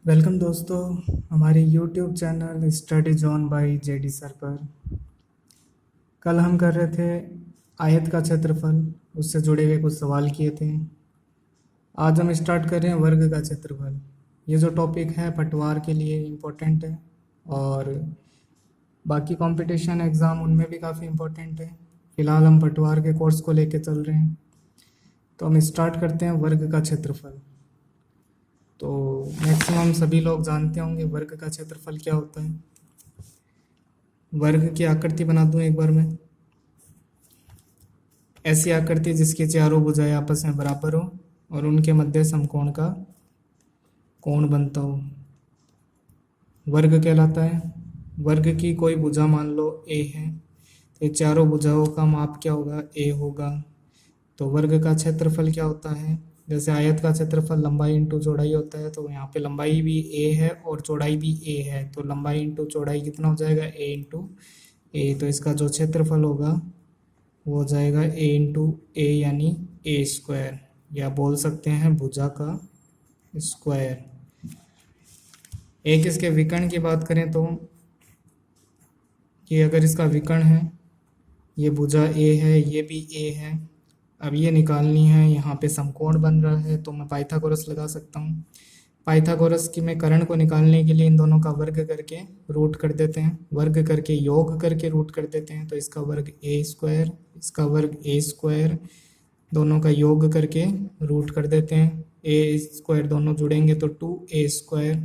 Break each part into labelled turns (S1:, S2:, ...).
S1: Welcome दोस्तों हमारे YouTube channel study zone by JD sir पर। कल हम कर रहे थे आयत का क्षेत्रफल, उससे जुड़े हुए कुछ सवाल किए थे। आज हम स्टार्ट कर रहे हैं वर्ग का क्षेत्रफल। ये जो टॉपिक है पटवार के लिए इम्पोर्टेंट है और बाकी कंपटीशन एग्ज़ाम उनमें भी काफ़ी इम्पोर्टेंट है। फ़िलहाल हम पटवार के कोर्स को लेके चल रहे हैं, तो हम स्टार्ट करते हैं वर्ग का क्षेत्रफल। तो मैक्सिमम सभी लोग जानते होंगे वर्ग का क्षेत्रफल क्या होता है। वर्ग की आकृति बना दूं एक बार मैं। ऐसी आकृति जिसकी चारों भुजाएं आपस में बराबर हो और उनके मध्य समकोण का कोण बनता हो, वर्ग कहलाता है। वर्ग की कोई भुजा मान लो ए है, तो ये चारों भुजाओं का माप क्या होगा, ए होगा। तो वर्ग का क्षेत्रफल क्या होता है, जैसे आयत का क्षेत्रफल लंबाई इंटू चौड़ाई होता है, तो यहाँ पे लंबाई भी ए है और चौड़ाई भी ए है, तो लंबाई इंटू चौड़ाई कितना हो जाएगा, ए इंटू ए। तो इसका जो क्षेत्रफल होगा वो हो जाएगा ए इंटू ए यानी ए स्क्वायर, या बोल सकते हैं भुजा का स्क्वायर। एक इसके विकर्ण की बात करें तो कि अगर इसका विकर्ण है, ये भुजा ए है, ये भी ए है, अब ये निकालनी है। यहाँ पे समकोण बन रहा है तो मैं पाइथागोरस लगा सकता हूँ। पाइथागोरस की मैं कर्ण को निकालने के लिए इन दोनों का वर्ग करके रूट कर देते हैं, वर्ग करके योग करके रूट कर देते हैं। तो इसका वर्ग ए स्क्वायर, इसका वर्ग ए स्क्वायर, दोनों का योग करके रूट कर देते हैं। ए स्क्वायर दोनों जुड़ेंगे तो 2a²।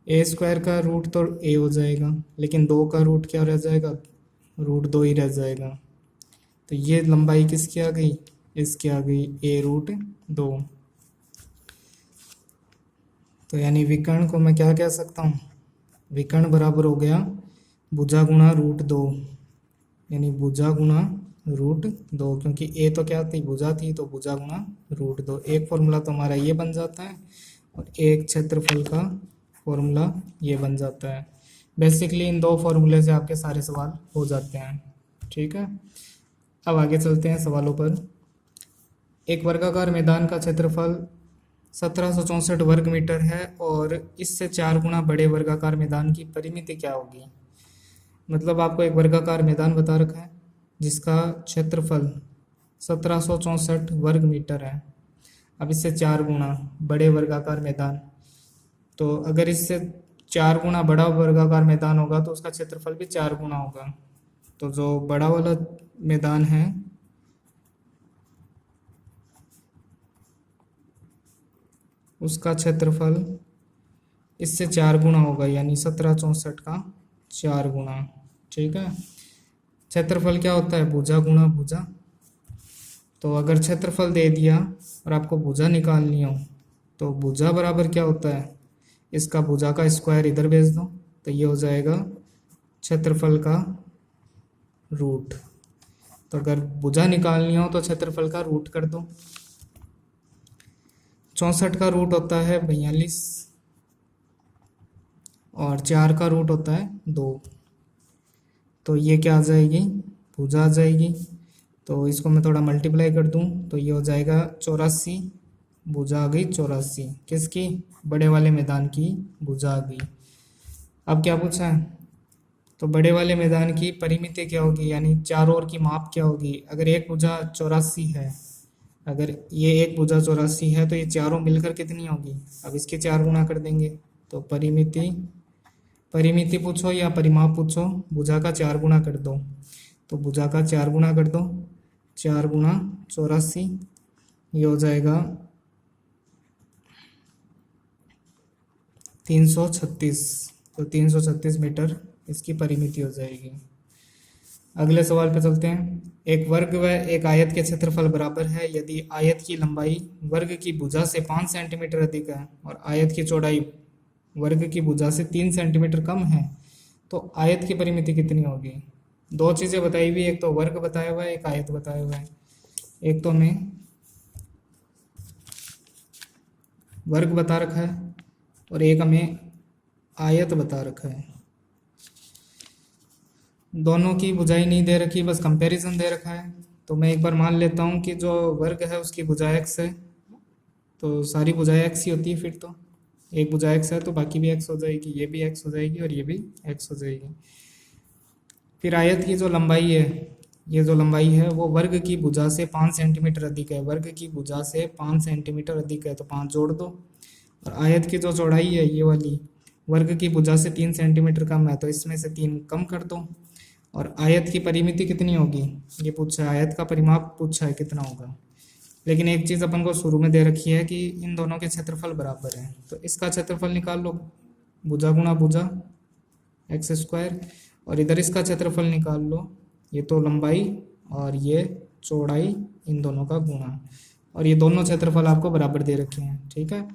S1: ए स्क्वायर का रूट तो ए हो जाएगा, लेकिन 2 का रूट क्या रह जाएगा, रूट 2 ही रह जाएगा। तो ये लंबाई किसकी आ गई, इसकी आ गई ए रूट 2। तो यानी विकर्ण को मैं क्या कह सकता हूँ, विकर्ण बराबर हो गया भुजा गुणा रूट 2, यानी भुजा गुणा रूट 2, क्योंकि ए तो क्या थी, भुजा थी, तो भुजा गुणा रूट 2। एक फॉर्मूला तो हमारा ये बन जाता है और एक क्षेत्रफल का फॉर्मूला ये बन जाता है। बेसिकली इन दो फॉर्मूले से आपके सारे सवाल हो जाते हैं। ठीक है, अब आगे चलते हैं सवालों पर। एक वर्गाकार मैदान का क्षेत्रफल 1764 वर्ग मीटर है और इससे 4 गुना बड़े वर्गाकार मैदान की परिमिति क्या होगी। मतलब आपको एक वर्गाकार मैदान बता रखा है जिसका क्षेत्रफल 1764 वर्ग मीटर है। अब इससे 4 गुना बड़े वर्गाकार मैदान, तो अगर इससे 4 गुना बड़ा वर्गाकार मैदान होगा तो उसका क्षेत्रफल भी 4 गुना होगा। तो जो बड़ा वाला मैदान है उसका क्षेत्रफल इससे 4 गुना होगा, यानी 1764 का 4 गुना। ठीक है, क्षेत्रफल क्या होता है, भुजा गुणा भुजा। तो अगर क्षेत्रफल दे दिया और आपको भुजा निकालनी हो तो भुजा बराबर क्या होता है, इसका भुजा का स्क्वायर इधर भेज दो, तो ये हो जाएगा क्षेत्रफल का रूट। तो अगर भुजा निकालनी हो तो क्षेत्रफल का रूट कर दो। 64 का रूट होता है 42 और 4 का रूट होता है 2, तो ये क्या आ जाएगी, भुजा आ जाएगी। तो इसको मैं थोड़ा मल्टीप्लाई कर दूं तो ये हो जाएगा 84, भुजा आ गई 84, किसकी, बड़े वाले मैदान की भुजा आ गई। अब क्या पूछा है, तो बड़े वाले मैदान की परिमिति क्या होगी, यानी चारों ओर की माप क्या होगी। अगर एक भुजा 84 है, अगर ये एक भुजा 84 है तो ये चारों मिलकर कितनी होगी, अब इसके 4 गुना कर देंगे। तो परिमिति, परिमिति पूछो या परिमाप पूछो, भुजा का 4 गुना कर दो, तो भुजा का 4 गुना कर दो, 4 गुना 84, ये हो जाएगा 336। तो 336 मीटर इसकी परिमिति हो जाएगी। अगले सवाल पे चलते हैं। एक वर्ग व एक आयत के क्षेत्रफल बराबर है यदि आयत की लंबाई वर्ग की भुजा से 5 सेंटीमीटर अधिक है और आयत की चौड़ाई वर्ग की भुजा से 3 सेंटीमीटर कम है, तो आयत की परिमिति कितनी होगी। दो चीज़ें बताई हुई, एक तो वर्ग बताया हुआ है, एक आयत बताया हुआ है। एक तो हमें वर्ग बता रखा है और एक हमें आयत बता रखा है। दोनों की भुजाएं नहीं दे रखी, बस कंपैरिजन दे रखा है। तो मैं एक बार मान लेता हूँ कि जो वर्ग है उसकी भुजा x है, तो सारी भुजाएं x ही होती है फिर तो। एक भुजा x है तो बाकी भी x हो जाएगी, ये भी x हो जाएगी और ये भी x हो जाएगी। फिर आयत की जो लंबाई है, ये जो लंबाई है वो वर्ग की भुजा से 5 सेंटीमीटर अधिक है, वर्ग की भुजा से 5 सेंटीमीटर अधिक है तो 5 जोड़ दो। और आयत की जो चौड़ाई है ये वाली वर्ग की भुजा से 3 सेंटीमीटर कम है तो इसमें से 3 कम कर दो। और आयत की परिमिति कितनी होगी ये पूछा है, आयत का परिमाप पूछा है कितना होगा। लेकिन एक चीज़ अपन को शुरू में दे रखी है कि इन दोनों के क्षेत्रफल बराबर है, तो इसका क्षेत्रफल निकाल लो, भुजा गुणा भुजा एक्स स्क्वायर, और इधर इसका क्षेत्रफल निकाल लो, ये तो लंबाई और ये चौड़ाई, इन दोनों का गुणा, और ये दोनों क्षेत्रफल आपको बराबर दे रखे हैं। ठीक है,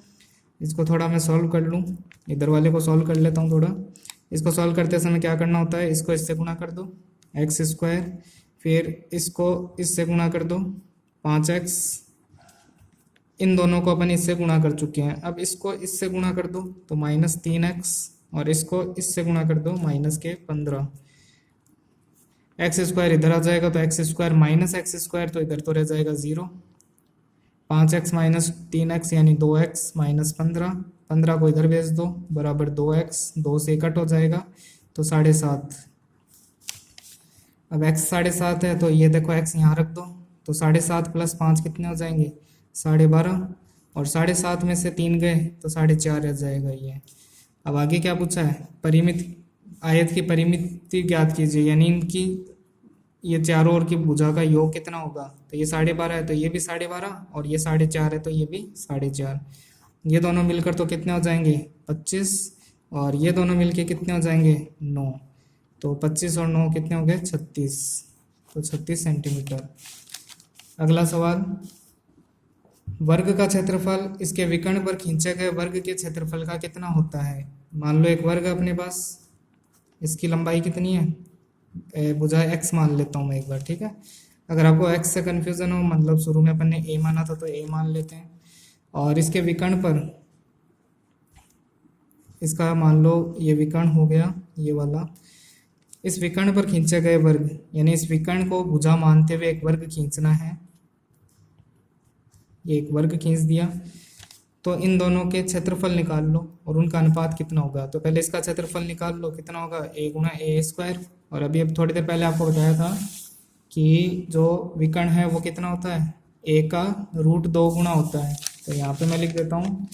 S1: इसको थोड़ा मैं सॉल्व कर लूँ, इधर वाले को सॉल्व कर लेता हूँ थोड़ा। इसको सॉल्व करते समय क्या करना होता है, इसको इससे गुणा कर दो एक्स स्क्वायर, फिर इसको इससे गुणा कर दो 5x, इन दोनों को अपन इससे गुणा कर चुके हैं। अब इसको इससे गुणा कर दो तो -3x, और इसको इससे गुणा कर दो -15। एक्स स्क्वायर इधर आ जाएगा तो x square minus x square तो इधर तो रह जाएगा 0। 5x माइनस 3x यानी 2x माइनस 15, 15 को इधर भेज दो बराबर 2x, 2 से कट हो जाएगा तो 7.5। अब x 7.5 है तो ये देखो x यहाँ रख दो, तो 7.5 प्लस 5 कितने हो जाएंगे 12.5, और 7.5 में से 3 गए तो 4.5 रह जाएगा ये। अब आगे क्या पूछा है, परिमित आयत की परिमिति ज्ञात कीजिए, यानी इनकी ये चारों ओर की भुजा का योग कितना होगा, तो ये 12.5 है तो ये भी 12.5, और ये 4.5 है तो ये भी 4.5, ये दोनों मिलकर तो कितने हो जाएंगे 25, और ये दोनों मिलके कितने हो जाएंगे 9, तो 25 और 9 कितने हो गए 36, तो 36 सेंटीमीटर। अगला सवाल, वर्ग का क्षेत्रफल इसके विकर्ण पर खींचे गए वर्ग के क्षेत्रफल का कितना होता है। मान लो एक वर्ग है अपने पास, इसकी लंबाई कितनी है, भुजा x मान लेता हूँ मैं एक बार, ठीक है। अगर आपको x से कन्फ्यूज़न हो, मतलब शुरू में अपन ने a माना था तो a मान लेते हैं, और इसके विकर्ण पर, इसका मान लो ये विकर्ण हो गया ये वाला, इस विकर्ण पर खींचे गए वर्ग, यानी इस विकर्ण को भुजा मानते हुए एक वर्ग खींचना है, ये एक वर्ग खींच दिया, तो इन दोनों के क्षेत्रफल निकाल लो और उनका अनुपात कितना होगा। तो पहले इसका क्षेत्रफल निकाल लो, कितना होगा a गुणा ए स्क्वायर, और अभी अब थोड़ी देर पहले आपको बताया था कि जो विकर्ण है वो कितना होता है, a का √2 गुना होता है, तो यहाँ पे मैं लिख देता हूँ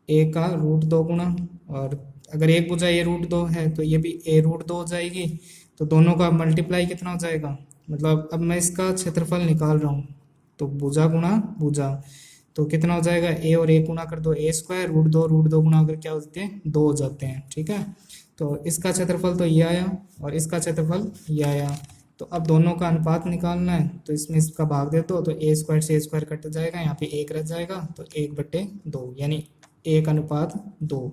S1: a का √2 गुना, और अगर एक भुजा ये √2 है तो ये भी a √2 हो जाएगी, तो दोनों का मल्टीप्लाई कितना हो जाएगा, मतलब अब मैं इसका क्षेत्रफल निकाल रहा हूँ, तो भुजा गुणा भुजा, तो कितना हो जाएगा a और a गुना कर दो a स्क्वायर, √2 गुना अगर क्या होते हैं 2 हो जाते हैं, ठीक है। तो इसका क्षेत्रफल तो ये आया और इसका क्षेत्रफल ये आया, तो अब दोनों का अनुपात निकालना है, तो इसमें इसका भाग दे दो तो a स्क्वायर से a स्क्वायर कट जाएगा, यहाँ पे 1 रह जाएगा, तो 1/2 यानी 1:2,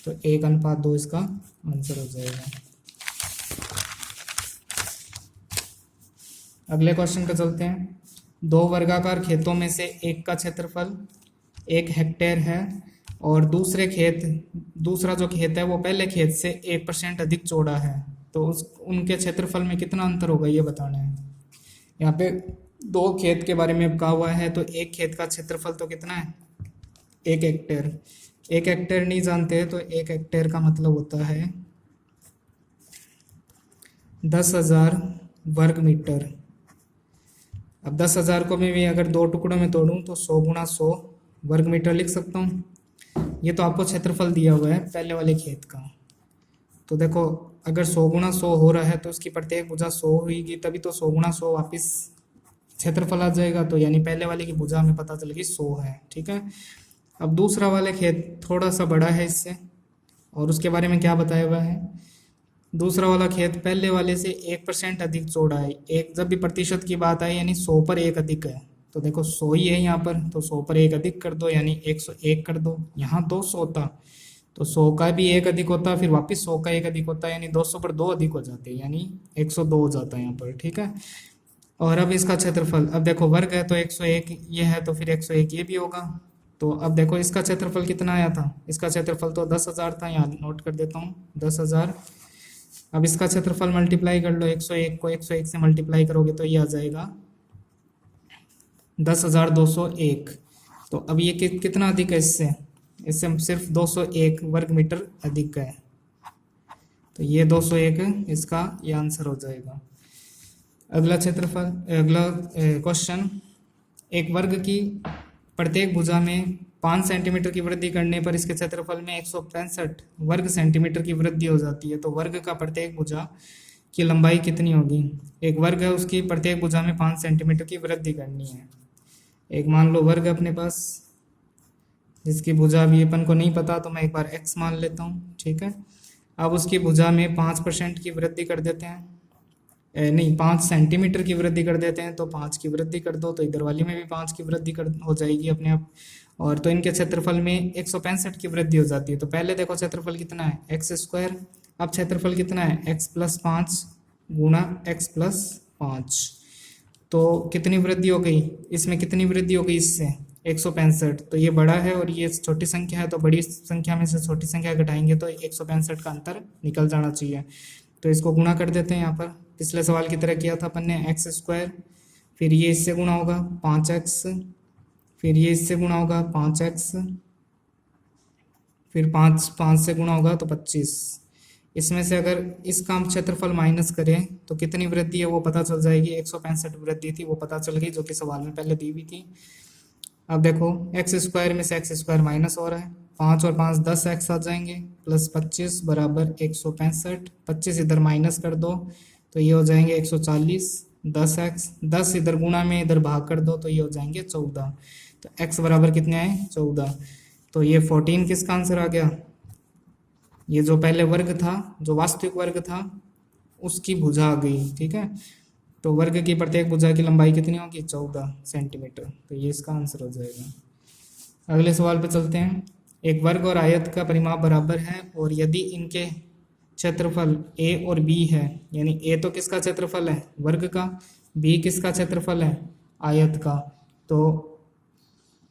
S1: तो 1:2 इसका आंसर हो जाएगा। अगले क्वेश्चन पे चलते हैं। 2 वर्गाकार खेतों में से एक का क्षेत्रफल 1 हेक्टेयर है और दूसरा जो खेत है वो पहले खेत से 1% अधिक चौड़ा है, तो उनके क्षेत्रफल में कितना अंतर होगा ये बताना है। यहाँ पे 2 खेत के बारे में कहा हुआ है, तो एक खेत का क्षेत्रफल तो कितना है 1 हेक्टेयर। 1 हेक्टेयर नहीं जानते, तो 1 हेक्टेयर का मतलब होता है 10,000 वर्ग मीटर। अब 10,000 को मैं भी अगर 2 टुकड़ों में तोड़ूं तो 100 गुणा 100 वर्ग मीटर लिख सकता हूँ। ये तो आपको क्षेत्रफल दिया हुआ है पहले वाले खेत का, तो देखो अगर 100 गुणा 100 हो रहा है तो उसकी प्रत्येक भुजा 100 होगी, तभी तो 100 गुणा 100 वापिस क्षेत्रफल आ जाएगा, तो यानी पहले वाले की भुजा हमें पता चल गई 100 है, ठीक है। अब दूसरा वाले खेत थोड़ा सा बड़ा है इससे, और उसके बारे में क्या बताया हुआ है, दूसरा वाला खेत पहले वाले से 1% अधिक चौड़ा है। एक जब भी प्रतिशत की बात आए यानी 100 पर 1 अधिक है, तो देखो 100 ही है यहाँ पर, तो 100 पर 1 अधिक कर दो यानी 101 कर दो। यहाँ 200 था तो 100 का भी 1 अधिक होता, फिर वापस 100 का 1 अधिक होता है, यानी 200 पर 2 अधिक हो जाते हैं, यानी 102 हो जाता है यहाँ पर, ठीक है। और अब इसका क्षेत्रफल, अब देखो वर्ग है तो 101 ये है, तो फिर 101 ये भी होगा। तो अब देखो इसका क्षेत्रफल कितना आया था, इसका क्षेत्रफल तो 10,000 था, यहाँ नोट कर देता हूँ 10,000। अब इसका क्षेत्रफल मल्टीप्लाई कर लो, 101 को 101 से मल्टीप्लाई करोगे तो ये आ जाएगा 10,201। तो अब ये कितना अधिक है इससे, इससे सिर्फ 201 वर्ग मीटर अधिक है, तो ये 201 इसका ये आंसर हो जाएगा। अगला क्षेत्रफल, अगला क्वेश्चन, एक वर्ग की प्रत्येक भुजा में 5 सेंटीमीटर की वृद्धि करने पर इसके क्षेत्रफल में 165 वर्ग सेंटीमीटर की वृद्धि हो जाती है, तो वर्ग का प्रत्येक भुजा की लंबाई कितनी होगी? एक वर्ग है, उसकी प्रत्येक भुजा में 5 सेंटीमीटर की वृद्धि करनी है। एक मान लो वर्ग अपने पास, जिसकी भुजा अभी अपन को नहीं पता, तो मैं एक बार x मान लेता हूँ, ठीक है। अब उसकी भुजा में 5% की वृद्धि कर देते हैं, नहीं 5 सेंटीमीटर की वृद्धि कर देते हैं, तो 5 की वृद्धि कर दो, तो इधर वाली में भी 5 की वृद्धि कर हो जाएगी अपने आप। और तो इनके क्षेत्रफल में 165 की वृद्धि हो जाती है। तो पहले देखो क्षेत्रफल कितना है, x², अब क्षेत्रफल कितना है, x+5 गुणा x+5, तो कितनी वृद्धि हो गई इसमें, कितनी वृद्धि हो गई इससे, 165। तो ये बड़ा है और ये छोटी संख्या है, तो बड़ी संख्या में से छोटी संख्या घटाएंगे तो 165 का अंतर निकल जाना चाहिए। तो इसको गुणा कर देते हैं यहाँ पर, पिछले सवाल की तरह किया था अपन ने, x², फिर ये इससे गुणा होगा 5x, फिर ये इससे गुणा होगा 5x, फिर 5 से गुणा होगा तो 25। इसमें से अगर इसका हम क्षेत्रफल माइनस करें तो कितनी वृद्धि है वो पता चल जाएगी, 165 वृद्धि थी वो पता चल गई, जो कि सवाल में पहले दी हुई थी। अब देखो x² में से x² माइनस हो रहा है, 5 और 5 10x आ जाएंगे, प्लस 25 बराबर 165, 25 इधर माइनस कर दो तो ये हो जाएंगे 140, 10x, 10 इधर गुणा में इधर भाग कर दो तो ये हो जाएंगे 14। तो x बराबर कितने आए, 14। तो ये 14 किसका आंसर आ गया, ये जो पहले वर्ग था, जो वास्तविक वर्ग था, उसकी भुजा आ गई, ठीक है। तो वर्ग की प्रत्येक भुजा की लंबाई कितनी होगी, 14 सेंटीमीटर, तो ये इसका आंसर हो जाएगा। अगले सवाल पे चलते हैं। एक वर्ग और आयत का परिमाप बराबर है और यदि इनके क्षेत्रफल a और b है, यानी a तो किसका क्षेत्रफल है, वर्ग का, b किसका क्षेत्रफल है, आयत का, तो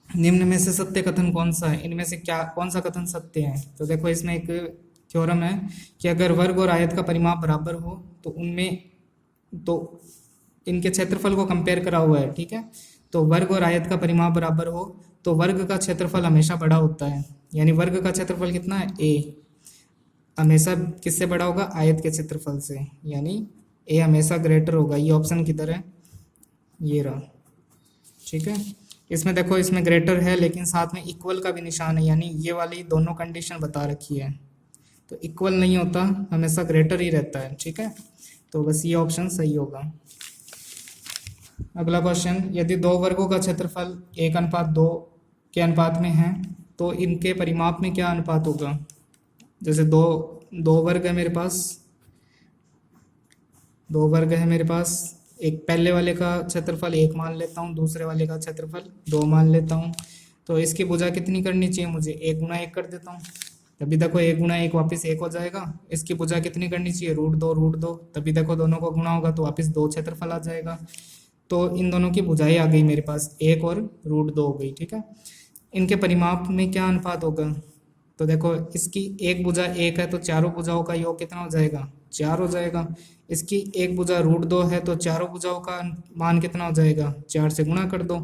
S1: निम्न में से सत्य कथन कौन सा है, इनमें से क्या कौन सा कथन सत्य है? तो देखो इसमें एक थ्योरम है कि अगर वर्ग और आयत का परिमाप बराबर हो तो उनमें, तो इनके क्षेत्रफल को कंपेयर करा हुआ है, ठीक है। तो वर्ग और आयत का परिमाप बराबर हो तो वर्ग का क्षेत्रफल हमेशा बड़ा होता है, यानी वर्ग का क्षेत्रफल कितना है, a, हमेशा किससे बड़ा होगा, आयत के क्षेत्रफल से, यानी a हमेशा ग्रेटर होगा। ये ऑप्शन किधर है, ये रहा, ठीक है। इसमें देखो इसमें ग्रेटर है लेकिन साथ में इक्वल का भी निशान है, यानी ये वाली दोनों कंडीशन बता रखी है, तो इक्वल नहीं होता, हमेशा ग्रेटर ही रहता है, ठीक है। तो बस ये ऑप्शन सही होगा। अगला क्वेश्चन, यदि दो वर्गों का क्षेत्रफल 1:2 के अनुपात में है तो इनके परिमाप में क्या अनुपात होगा? जैसे दो वर्ग है मेरे पास, एक पहले वाले का क्षेत्रफल 1 मान लेता हूँ, दूसरे वाले का क्षेत्रफल 2 मान लेता हूँ, तो इसकी भुजा कितनी करनी चाहिए मुझे, 1 गुणा 1 कर देता हूँ, तभी देखो 1 गुणा 1 वापस 1 हो जाएगा। इसकी भुजा कितनी करनी चाहिए, √2, तभी देखो दोनों को गुणा होगा तो वापस 2 क्षेत्रफल आ जाएगा। तो इन दोनों की भुजाएं आ गई मेरे पास, 1 और √2 हो गई, ठीक है। इनके परिमाप में क्या अनुपात होगा? तो देखो इसकी एक भुजा 1 है तो चारों भुजाओं का योग कितना हो जाएगा, 4 हो जाएगा। इसकी एक भुजा √2 है तो चारों भुजाओं का मान कितना हो जाएगा, 4 से गुणा कर दो।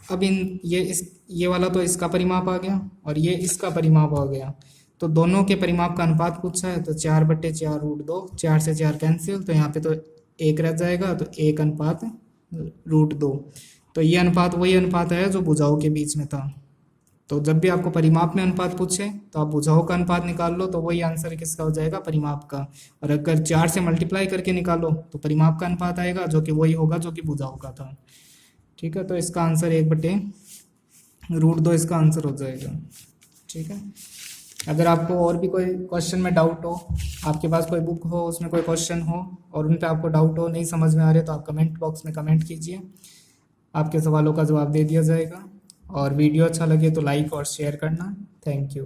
S1: अब ये वाला तो इसका परिमाप आ गया और ये इसका परिमाप आ गया, तो दोनों के परिमाप का अनुपात पूछा है, तो 4/4 √2, 4 से 4 कैंसिल, तो यहाँ पे तो 1 रह जाएगा, तो 1:√2। तो ये अनुपात वही अनुपात है जो भुजाओं के बीच में था। तो जब भी आपको परिमाप में अनुपात पूछे तो आप भुजाओं का अनुपात निकाल लो, तो वही आंसर किसका हो जाएगा, परिमाप का। और अगर 4 से मल्टीप्लाई करके निकालो तो परिमाप का अनुपात आएगा, जो कि वही होगा जो कि भुजाओं का था, ठीक है। तो इसका आंसर 1/√2 इसका आंसर हो जाएगा, ठीक है। अगर आपको और भी कोई क्वेश्चन में डाउट हो, आपके पास कोई बुक हो उसमें कोई क्वेश्चन हो और उन पर आपको डाउट हो, नहीं समझ में आ रहे, तो आप कमेंट बॉक्स में कमेंट कीजिए, आपके सवालों का जवाब दे दिया जाएगा। और वीडियो अच्छा लगे तो लाइक और शेयर करना। Thank you.